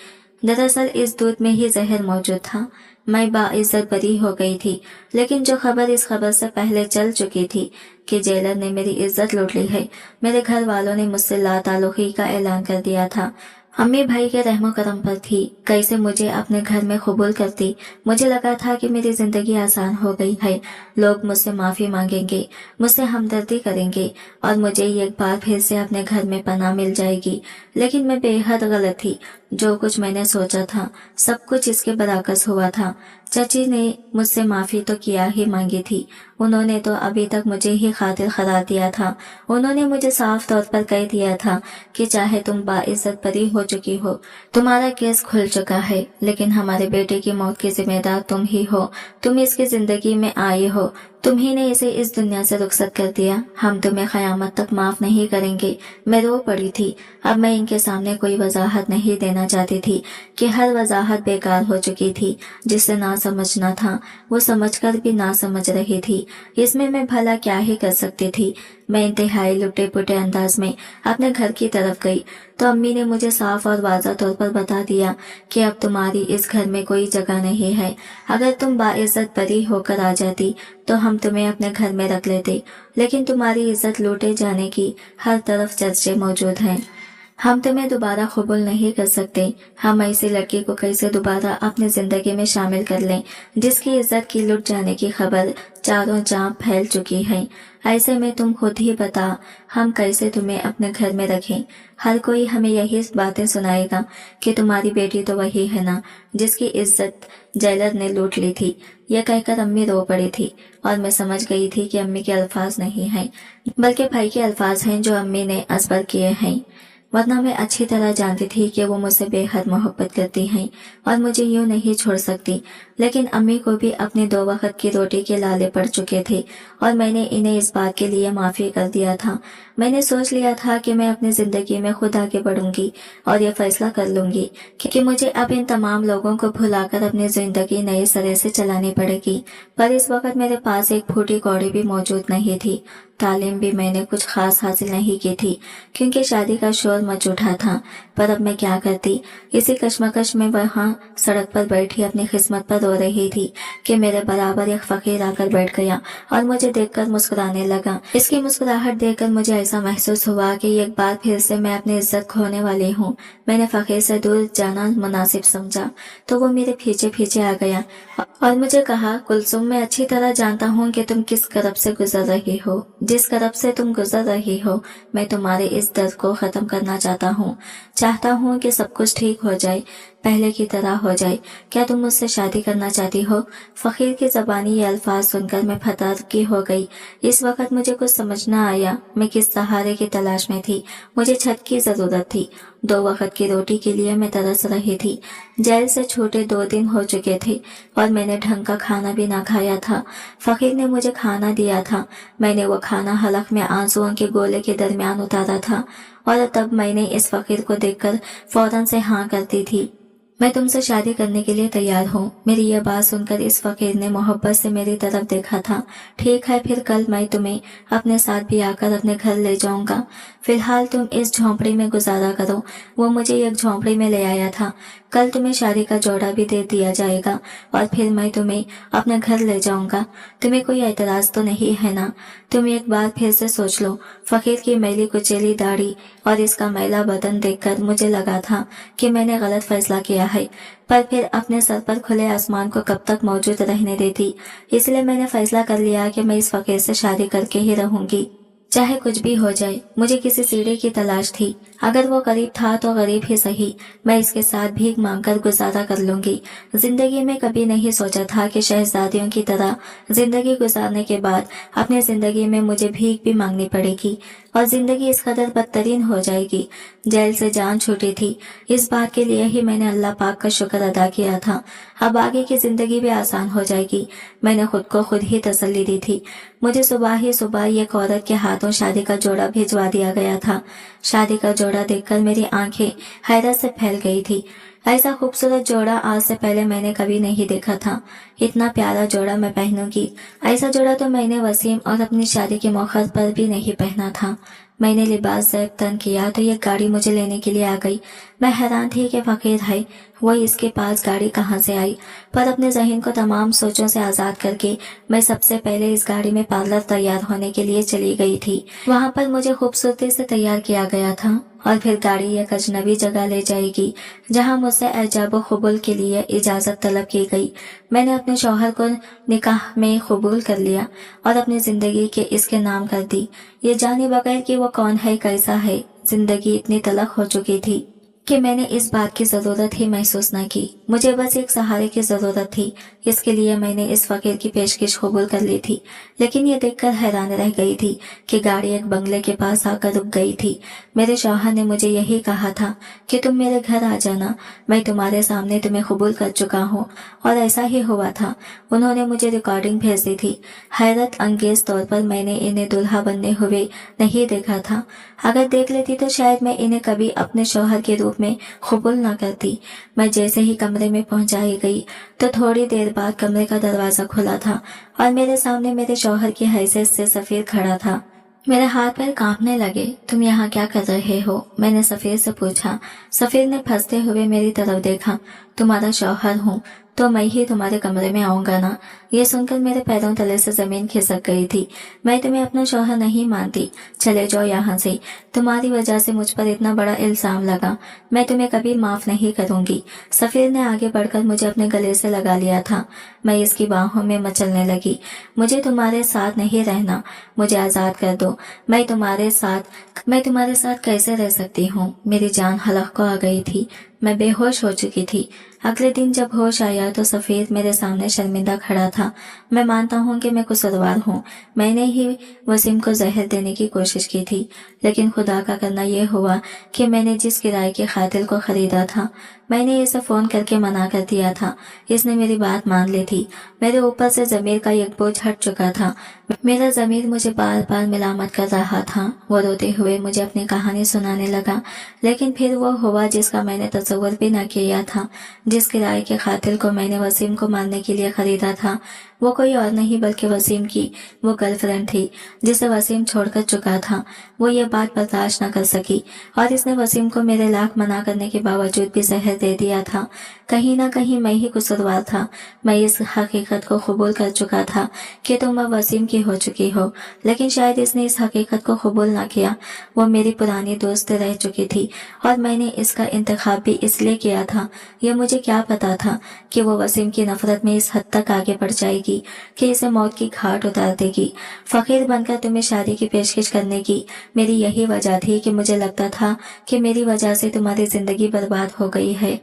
दरअसल इस दूध में ही जहर मौजूद था। मैं बाइज्जत बरी हो गई थी, लेकिन जो खबर इस खबर से पहले चल चुकी थी कि जेलर ने मेरी इज्जत लूट ली है, मेरे घर वालों ने मुझसे लाताल्लुकी का ऐलान कर दिया था। अम्मी भाई के रहमो करम पर थी, कैसे मुझे अपने घर में कबूल करती। मुझे लगा था कि मेरी जिंदगी आसान हो गई है। लोग मुझसे माफी मांगेंगे, मुझसे हमदर्दी करेंगे और मुझे एक बार फिर से अपने घर में पनाह मिल जाएगी। लेकिन मैं बेहद गलत थी। जो कुछ मैंने सोचा था सब कुछ इसके बरअक्स हुआ था। चाची ने मुझसे माफी तो किया ही मांगी थी। उन्होंने तो अभी तक मुझे ही खातिर करार दिया था। उन्होंने मुझे साफ तौर पर कह दिया था कि चाहे तुम बाइज्जत बरी हो चुकी हो, तुम्हारा केस खुल चुका है, लेकिन हमारे बेटे की मौत की जिम्मेदार तुम ही हो। तुम इसकी जिंदगी में आए हो, तुम ही ने इसे इस दुनिया से रुखसत कर दिया। हम तुम्हें कयामत तक माफ नहीं करेंगे। मैं रो पड़ी थी। अब मैं इनके सामने कोई वजाहत नहीं देना चाहती थी कि हर वजाहत बेकार हो चुकी थी। जिससे ना समझना था वो समझकर भी ना समझ रही थी। इसमें मैं भला क्या ही कर सकती थी। मैं इंतहाई लुटे पुटे अंदाज में अपने घर की तरफ गई तो अम्मी ने मुझे साफ और वाज़ा तौर पर बता दिया कि अब तुम्हारी इस घर में कोई जगह नहीं है। अगर तुम बाइज्जत बरी होकर आ जाती तो हम तुम्हें अपने घर में रख लेते, लेकिन तुम्हारी इज्जत लूटे जाने की हर तरफ चर्चे मौजूद हैं। हम तुम्हें दोबारा कबूल नहीं कर सकते। हम ऐसी लड़की को कैसे दोबारा अपनी जिंदगी में शामिल कर लें जिसकी इज्जत की लुट जाने की खबर चारों जहां फैल चुकी है। ऐसे में तुम खुद ही बता, हम कैसे तुम्हें अपने घर में रखें। हर कोई हमें यही बातें सुनाएगा कि तुम्हारी बेटी तो वही है ना जिसकी इज्जत जेलर ने लूट ली थी। यह कहकर अम्मी रो पड़ी थी और मैं समझ गई थी कि अम्मी के अल्फाज नहीं हैं, बल्कि भाई के अल्फाज हैं जो अम्मी ने असबर किए हैं। वरना मैं अच्छी तरह जानती थी कि वो मुझसे बेहद मोहब्बत करती हैं और मुझे यूं नहीं छोड़ सकती। लेकिन अम्मी को भी अपनी 2 वक्त की रोटी के लाले पड़ चुके थे और मैंने इन्हें इस बात के लिए माफ़ी कर दिया था। मैंने सोच लिया था कि मैं अपनी ज़िंदगी में खुद आगे बढ़ूंगी और ये फैसला कर लूंगी कि मुझे अब इन तमाम लोगों को भुलाकर अपनी ज़िंदगी नए सिरे से चलानी पड़ेगी। पर इस वक्त मेरे पास एक फूटी कौड़ी भी मौजूद नहीं थी। तालीम भी मैंने कुछ खास हासिल नहीं की थी क्योंकि शादी का शोर मच उठा था। पर अब मैं क्या करती। इसी कश्मकश में वहाँ सड़क पर बैठी अपनी किस्मत पर रो रही थी कि मेरे बराबर एक फकीर आकर बैठ गया और मुझे देखकर मुस्कुराने लगा। इसकी मुस्कुराहट देखकर मुझे ऐसा महसूस हुआ कि एक बार फिर से मैं अपनी इज्जत खोने वाली हूँ। मैंने फकीर से दूर जाना मुनासिब समझा तो वो मेरे पीछे पीछे आ गया और मुझे कहा, कुलसुम, मैं अच्छी तरह जानता हूँ कि तुम किस करब से गुजर रही हो। जिस करब से तुम गुजर रही हो, मैं तुम्हारे इस दर्द को खत्म करना चाहता हूँ कि सब कुछ ठीक हो जाए, पहले की तरह हो जाए। क्या तुम मुझसे शादी करना चाहती हो? फकीर की ज़बानी ये अल्फाज सुनकर मैं फतार की हो गई। इस वक्त मुझे कुछ समझ न आया मैं किस सहारे की तलाश में थी। मुझे छत की जरूरत थी। 2 वक्त की रोटी के लिए मैं तरस रही थी। जेल से छूटे 2 दिन हो चुके थे और मैंने ढंग का खाना भी ना खाया था। फकीर ने मुझे खाना दिया था। मैंने वो खाना हलक में आंसुओं के गोले के दरमियान उतारा था और तब मैंने इस फकीर को देखकर फौरन से हाँ करती थी। मैं तुमसे शादी करने के लिए तैयार हूँ। मेरी यह बात सुनकर इस फकीर ने मोहब्बत से मेरी तरफ देखा था। ठीक है, फिर कल मैं तुम्हें अपने साथ भी आकर अपने घर ले जाऊंगा। फिलहाल तुम इस झोंपड़ी में गुजारा करो। वो मुझे एक झोंपड़ी में ले आया था। कल तुम्हें शादी का जोड़ा भी दे दिया जाएगा और फिर मैं तुम्हें अपने घर ले जाऊंगा। तुम्हें कोई एतराज तो नहीं है ना? तुम एक बार फिर से सोच लो। फकीर की मैली कुचेली दाढ़ी और इसका मैला बदन देखकर मुझे लगा था कि मैंने गलत फैसला किया है, पर फिर अपने सर पर खुले आसमान को कब तक मौजूद रहने देती। इसलिए मैंने फैसला कर लिया कि मैं इस फकीर से शादी करके ही रहूंगी, चाहे कुछ भी हो जाए। मुझे किसी सीढ़ी की तलाश थी। अगर वो गरीब था तो गरीब ही सही, मैं इसके साथ भीख मांगकर गुजारा कर लूंगी। जिंदगी में कभी नहीं सोचा था कि शहजादियों की तरह जिंदगी गुजारने के बाद अपनी जिंदगी में मुझे भीख भी मांगनी पड़ेगी और जिंदगी इस कदर बदतरीन हो जाएगी। जेल से जान छूटी थी, इस बात के लिए ही मैंने अल्लाह पाक का शुक्र अदा किया था। अब आगे की जिंदगी भी आसान हो जाएगी। मैंने खुद को खुद ही तसल्ली दी थी। मुझे सुबह ही सुबह एक औरत के हाथों शादी का जोड़ा भिजवा दिया गया था। शादी का जोड़ा देखकर मेरी आंखें हैरत से फैल गई थी। ऐसा खूबसूरत जोड़ा आज से पहले मैंने कभी नहीं देखा था। इतना प्यारा जोड़ा मैं पहनूंगी, ऐसा जोड़ा तो मैंने वसीम और अपनी शादी के मौके पर भी नहीं पहना था। मैंने लिबास ज़ेब तन किया तो ये गाड़ी मुझे लेने के लिए आ गई। मैं हैरान थी कि फकीर है, वो इसके पास गाड़ी कहाँ से आई। पर अपने ज़हन को तमाम सोचों से आज़ाद करके मैं सबसे पहले इस गाड़ी में पार्लर तैयार होने के लिए चली गई थी। वहाँ पर मुझे खूबसूरती से तैयार किया गया था और फिर गाड़ी एक अजनबी जगह ले जाएगी जहाँ मुझसे एजाब कबूल के लिए इजाज़त तलब की गई। मैंने अपने शौहर को निकाह में कबूल कर लिया और अपनी ज़िंदगी के इसके नाम कर दी, ये जाने बगैर कि वो कौन है, कैसा है। जिंदगी इतनी तलख हो चुकी थी कि मैंने इस बात की ज़रूरत ही महसूस न की। मुझे बस एक सहारे की ज़रूरत थी। इसके लिए मैंने इस फकीर की पेशकश कबूल कर ली थी। लेकिन ये देखकर हैरान रह गई थी कि गाड़ी एक बंगले के पास आकर रुक गई थी। मेरे शौहर ने मुझे यही कहा था कि तुम मेरे घर आ जाना, मैं तुम्हारे सामने तुम्हें कबूल कर चुका हूँ। और ऐसा ही हुआ था। उन्होंने मुझे रिकॉर्डिंग भेज दी थी। हैरत अंगेज तौर पर मैंने इन्हें दुल्हा बनने हुए नहीं देखा था। अगर देख लेती तो शायद मैं इन्हें कभी अपने शौहर के रूप में कबूल न करती। मैं जैसे ही कमरे में पहुंचाई गई तो थोड़ी देर बाद कमरे का दरवाजा खुला था और मेरे सामने मेरे शौहर की हैसियत से सफीर खड़ा था। मेरे हाथ पैर कांपने लगे। तुम यहाँ क्या कर रहे हो? मैंने सफीर से पूछा। सफीर ने फंसते हुए मेरी तरफ देखा। तुम्हारा शौहर हूँ तो मैं ही तुम्हारे कमरे में आऊंगा ना? ये सुनकर मेरे पैरों तले से जमीन खिसक गई थी। मैं तुम्हें अपना शौहर नहीं मानती, चले जाओ यहाँ से। तुम्हारी वजह से मुझ पर इतना बड़ा इल्जाम लगा, मैं तुम्हें कभी माफ नहीं करूंगी। सफीर ने आगे बढ़कर मुझे अपने गले से लगा लिया था। मैं इसकी बाहों में मचलने लगी। मुझे तुम्हारे साथ नहीं रहना, मुझे आजाद कर दो। मैं तुम्हारे साथ कैसे रह सकती हूँ? मेरी जान हलक को आ गई थी। मैं बेहोश हो चुकी थी। अगले दिन जब होश आया तो सफेद मेरे सामने शर्मिंदा खड़ा था। मैं मानता हूँ कि मैं कसूरवार हूँ, मैंने ही वसीम को जहर देने की कोशिश की थी, लेकिन खुदा का करना यह हुआ कि मैंने जिस किराए के कातिल को खरीदा था, मैंने इसे फोन करके मना कर दिया था। इसने मेरी बात मान ली थी। मेरे ऊपर से जमीर का एक बोझ हट चुका था। मेरा जमीर मुझे बार बार मिलामत कर रहा था। वो रोते हुए मुझे अपनी कहानी सुनाने लगा, लेकिन फिर वो हुआ जिसका मैंने तसव्वुर भी न किया था। जिस किराए के कातिल को मैंने वसीम को मारने के लिए खरीदा था, वो कोई और नहीं बल्कि वसीम की वो गर्लफ्रेंड थी जिसे वसीम छोड़कर चुका था। वो ये बात बर्दाश्त न कर सकी और इसने वसीम को मेरे लाख मना करने के बावजूद भी जहर दे दिया था। कहीं ना कहीं मैं ही कसूरवार था। मैं इस हकीकत को कबूल कर चुका था कि तुम अब वसीम की हो चुकी हो, लेकिन शायद इसने इस हकीकत को कबूल ना किया। वो मेरी पुरानी दोस्त रह चुकी थी और मैंने इसका इंतखाब भी इसलिए किया था। यह मुझे क्या पता था कि वो वसीम की नफरत में इस हद तक आगे बढ़ जाएगी कि इसे मौत की घाट उतार देगी। फकीर बनकर तुम्हें शादी की पेशकश करने की मेरी यही वजह थी कि मुझे लगता था कि मेरी वजह से तुम्हारी जिंदगी बर्बाद हो गई है।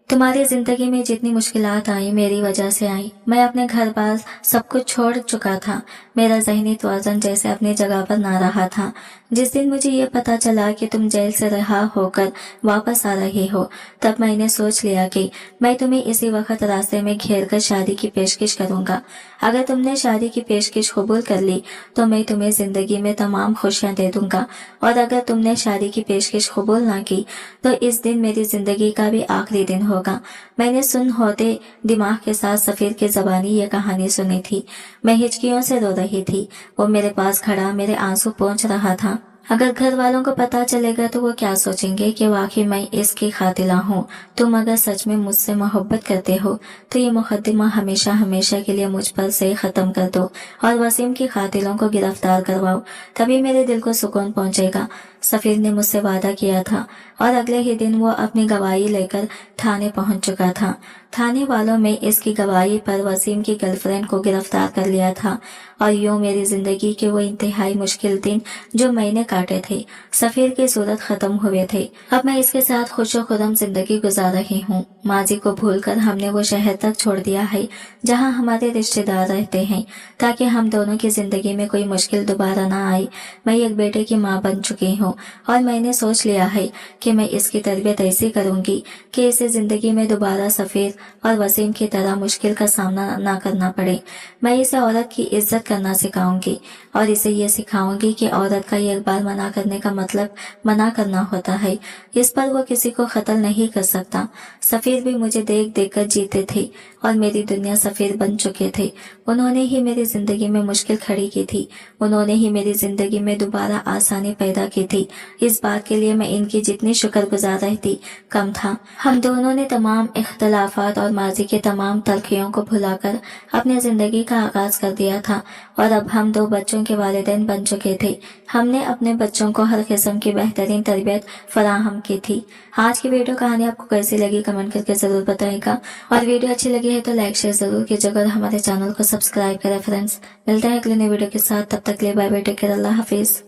तुम्हारी जिंदगी में जितनी मुश्किलात आई मेरी वजह से आई। मैं अपने घर बार सब कुछ छोड़ चुका था। मेरा ज़हनी तवाज़ुन जैसे अपनी जगह पर ना रहा था। जिस दिन मुझे ये पता चला कि तुम जेल से रिहा होकर वापस आ रही हो, तब मैंने सोच लिया कि मैं तुम्हें इसी वक्त रास्ते में घेर कर शादी की पेशकश करूंगा। अगर तुमने शादी की पेशकश कबूल कर ली तो मैं तुम्हें जिंदगी में तमाम खुशियां दे दूंगा, और अगर तुमने शादी की पेशकश कबूल ना की तो इस दिन मेरी जिंदगी का भी आखिरी दिन होगा। मैंने सुन होते दिमाग के साथ सफीर की जबानी ये कहानी सुनी थी। मैं हिचकियों से रो रही थी। वो मेरे पास खड़ा मेरे आंसू पोंछ रहा था। अगर घर वालों को पता चलेगा तो वो क्या सोचेंगे कि वाकई मैं इसकी कातिला हूँ। तुम अगर सच में मुझसे मोहब्बत करते हो तो ये मुकदमा हमेशा हमेशा के लिए मुझ पर से खत्म कर दो और वसीम की कातिलों को गिरफ्तार करवाओ, तभी मेरे दिल को सुकून पहुंचेगा। सफीर ने मुझसे वादा किया था और अगले ही दिन वो अपनी गवाही लेकर थाने पहुंच चुका था। थाने वालों में इसकी गवाही पर वसीम की गर्लफ्रेंड को गिरफ्तार कर लिया था और यूं मेरी जिंदगी के वो इंतहाई मुश्किल दिन जो मैंने काटे थे, सफीर की सूरत खत्म हुए थे। अब मैं इसके साथ खुशो-खुर्रम जिंदगी गुजार रही हूँ। माजी को भूलकर हमने वो शहर तक छोड़ दिया है जहाँ हमारे रिश्तेदार रहते हैं, ताकि हम दोनों की जिंदगी में कोई मुश्किल दोबारा ना आए। मैं एक बेटे की माँ बन चुकी हूँ और मैंने सोच लिया है कि मैं इसकी तरबियत ऐसी करूंगी कि इसे जिंदगी में दोबारा सफीर और वसीम की तरह मुश्किल का सामना ना करना पड़े। मैं इसे औरत की इज्जत करना सिखाऊंगी और इसे ये सिखाऊंगी कि औरत का एक बार मना करने का मतलब मना करना होता है। इस पर वो किसी को कत्ल नहीं कर सकता। सफीर भी मुझे देख देख कर जीते थे और मेरी दुनिया सफीर बन चुके थे। उन्होंने ही मेरी जिंदगी में मुश्किल खड़ी की थी। उन्होंने ही मेरी जिंदगी में दोबारा आसानी पैदा की थी। इस बात के लिए मैं इनकी जितनी शुक्रगुजार रहती कम था। हम दोनों ने तमाम इख्तलाफात और माजी के तमाम तलखियों को भुलाकर अपनी जिंदगी का आगाज कर दिया था और अब हम दो बच्चों के वालिदैन बन चुके थे। हमने अपने बच्चों को हर किस्म की बेहतरीन तरबियत फराहम की थी। आज की वीडियो कहानी आपको कैसी लगी कमेंट करके जरूर बताइएगा, और वीडियो अच्छी लगी है तो लाइक शेयर जरूर कीजिएगा और हमारे चैनल को सब्सक्राइब करें फ्रेंड्स। मिलते हैं अगले नई वीडियो के साथ, तब तक के लिए बाय बाय, टेक केयर, अल्लाह हाफिज।